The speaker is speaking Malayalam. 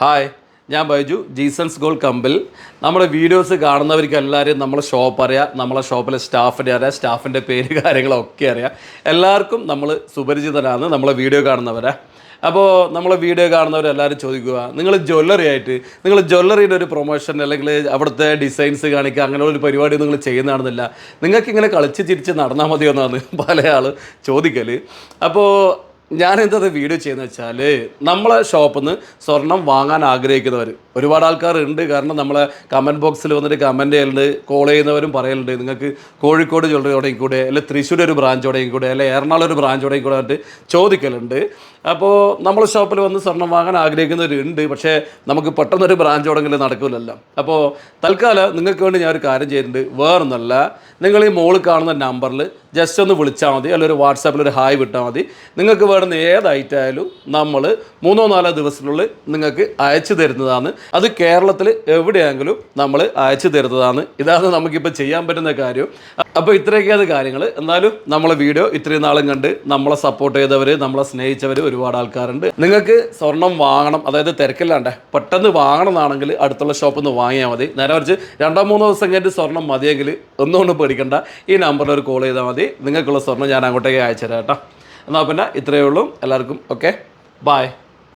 ഹായ്, ഞാൻ ബൈജു, ജീസൺസ് ഗോൾഡ് കമ്പിൽ. നമ്മുടെ വീഡിയോസ് കാണുന്നവർക്ക് എല്ലാവരും നമ്മളെ ഷോപ്പ് അറിയാം, നമ്മളെ ഷോപ്പിലെ സ്റ്റാഫിനെ അറിയാം, സ്റ്റാഫിൻ്റെ പേര് കാര്യങ്ങളൊക്കെ അറിയാം. എല്ലാവർക്കും നമ്മൾ സുപരിചിതരാണ് നമ്മളെ വീഡിയോ കാണുന്നവരെ. അപ്പോൾ നമ്മളെ വീഡിയോ കാണുന്നവരെല്ലാവരും ചോദിക്കുക, നിങ്ങൾ ജ്വല്ലറി ആയിട്ട് നിങ്ങൾ ജ്വല്ലറിയുടെ ഒരു പ്രൊമോഷൻ അല്ലെങ്കിൽ അവിടുത്തെ ഡിസൈൻസ് കാണിക്കുക അങ്ങനെയുള്ള ഒരു പരിപാടി നിങ്ങൾ ചെയ്യുന്നതാണെന്നില്ല, നിങ്ങൾക്ക് ഇങ്ങനെ കളിച്ച് ചിരിച്ച് നടന്നാൽ മതിയോ എന്നാണ് പല ആൾ ചോദിക്കൽ. അപ്പോൾ ഞാനെന്താ വീഡിയോ ചെയ്യുന്നത് വെച്ചാൽ, നമ്മളെ ഷോപ്പിൽ നിന്ന് സ്വർണം വാങ്ങാൻ ആഗ്രഹിക്കുന്നവർ ഒരുപാട് ആൾക്കാരുണ്ട്. കാരണം നമ്മളെ കമൻറ്റ് ബോക്സിൽ വന്നിട്ട് കമൻറ്റ് ചെയ്യലുണ്ട്, കോൾ ചെയ്യുന്നവരും പറയലുണ്ട്, നിങ്ങൾക്ക് കോഴിക്കോട് ജ്വല്ലറി തുടങ്ങിക്കൂടെ, അല്ലെങ്കിൽ തൃശ്ശൂർ ഒരു ബ്രാഞ്ച് തുടങ്ങിക്കൂടെ, അല്ലെങ്കിൽ എറണാകുളം ഒരു ബ്രാഞ്ച് തുടങ്ങിക്കൂടെ ആയിട്ട് ചോദിക്കലുണ്ട്. അപ്പോൾ നമ്മളെ ഷോപ്പിൽ വന്ന് സ്വർണം വാങ്ങാൻ ആഗ്രഹിക്കുന്നവരുണ്ട്. പക്ഷേ നമുക്ക് പെട്ടെന്നൊരു ബ്രാഞ്ച് തുടങ്ങൽ നടക്കില്ലല്ലോ. അപ്പോൾ തൽക്കാലം നിങ്ങൾക്ക് വേണ്ടി ഞാൻ ഒരു കാര്യം ചെയ്യുന്നുണ്ട്. വേറൊന്നല്ല, നിങ്ങൾ ഈ മോളിൽ കാണുന്ന നമ്പറിൽ ജസ്റ്റ് ഒന്ന് വിളിച്ചാൽ മതി, അല്ലെങ്കിൽ ഒരു വാട്സാപ്പിൽ ഒരു ഹായ് വിട്ടാൽ മതി. നിങ്ങൾക്ക് വേണ്ടുന്ന ഏത് ഐറ്റം ആയാലും നമ്മൾ 3-4 ദിവസത്തിനുള്ളിൽ നിങ്ങൾക്ക് അയച്ചു തരുന്നതാണ്. അത് കേരളത്തിൽ എവിടെയെങ്കിലും നമ്മൾ അയച്ചു തരുന്നതാണ്. ഇതാണ് നമുക്കിപ്പോൾ ചെയ്യാൻ പറ്റുന്ന കാര്യം. അപ്പോൾ ഇത്രയൊക്കെയാണ് കാര്യങ്ങൾ. എന്നാലും നമ്മളെ വീഡിയോ ഇത്രയും നാളും കണ്ട് നമ്മളെ സപ്പോർട്ട് ചെയ്തവർ, നമ്മളെ സ്നേഹിച്ചവർ ഒരുപാട് ആൾക്കാരുണ്ട്. നിങ്ങൾക്ക് സ്വർണം വാങ്ങണം, അതായത് തിരക്കില്ലാണ്ട് പെട്ടെന്ന് വാങ്ങണം എന്നാണെങ്കിൽ അടുത്തുള്ള ഷോപ്പിൽ നിന്ന് വാങ്ങിയാൽ മതി. നേരെ മറിച്ച് 2-3 ദിവസം കഴിഞ്ഞിട്ട് സ്വർണം മതിയെങ്കിൽ ഒന്നുകൊണ്ട് പേടിക്കണ്ട, ഈ നമ്പറിൽ ഒരു കോൾ ചെയ്താൽ മതി. നിങ്ങൾക്കുള്ള സ്വർണം ഞാൻ അങ്ങോട്ടേക്ക് അയച്ചു തരാം കേട്ടോ. എന്നാൽ പിന്നെ ഇത്രയേ ഉള്ളൂ. എല്ലാവർക്കും ഓക്കെ, ബൈ.